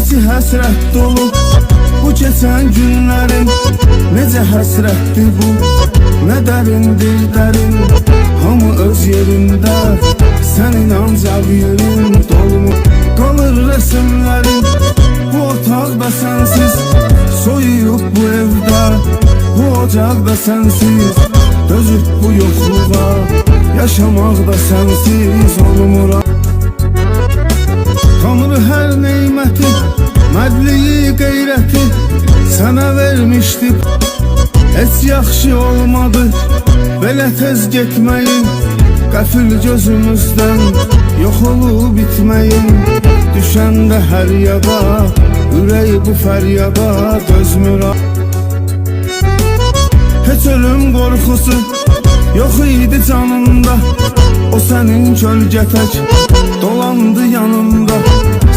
İçi həsrət dolu bu keçən günlərin, necə həsrətdir bu, nə dərindir dərin. Hamı öz yerində, sənin ancaq yerin dolmuş. Qalır resimlərin bu otaqda sənsiz, soyuyub bu evdə, bu ocaqda sənsiz. Dözüb bu yoxluğa, yaşamaqda sənsiz olmuram. Tanrı hər neyməti, mərdliyi, qeyrəti sənə vermişdi. Heç yaxşı olmadı belə tez getməyin, qəfil gözümüzdən yox olub bitməyin. Düşəndə hər yada, ürək bu fəryada dözmürəm. Heç ölüm qorxusu yox idi canında, o sənin kölgə tək dolandı yanında.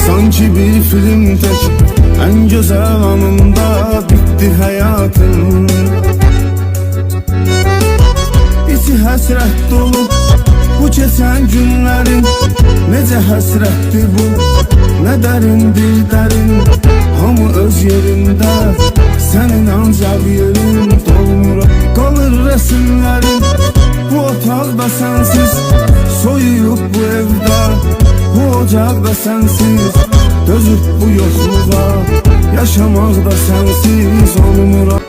Sanki bir film tək, ən gözəl anında bitti həyatın. İçi həsrət dolu bu keçən günlərin, necə həsrətdir bu, nə dərindir dərin. Hamı öz yerində, sənin ancaq yerin dolmuram. Qalır resimlərin bu otaqda sənsiz, soyuyub bu evdə, bu ocaqda sənsiz. Dözüb bu yoxluğa, yaşamaqda sənsiz olmuram.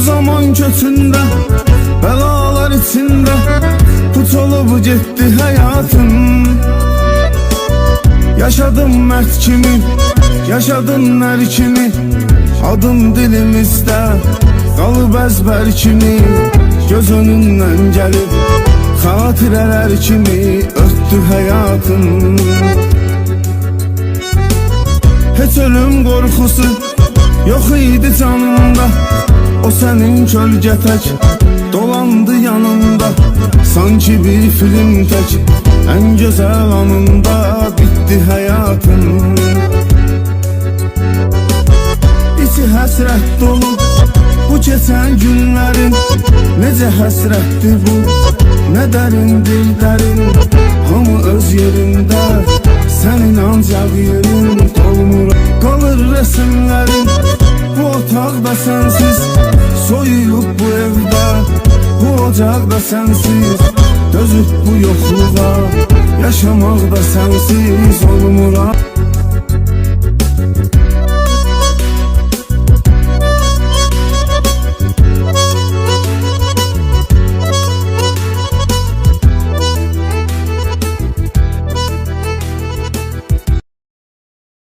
Zaman köçündə, bəlalar içində puç olub getdi həyatım. Yaşadım mərd kimi, yaşadın nər kimi, adın dilimizdə qalıb əzbər kimi. Göz önündən gəlib xatirələr kimi ötdü həyatım. Heç ölüm qorxusu yox idi canımda, o sənin kölgə tək dolandı yanında. Sanki bir film tək, ən gözəl anında bitti həyatın. İçi həsrət dolu bu keçən günlərin, necə həsrətdir bu, nə dərindir dərin. Hamı öz yerində, sənin ancaq yerin dolmuram. Qalır resimlərin bu otaqda sənsiz, soyuyub bu evdə, bu ocaqda sənsiz. Dözüb bu yoxluğa, yaşamaqda sənsiz olmuram.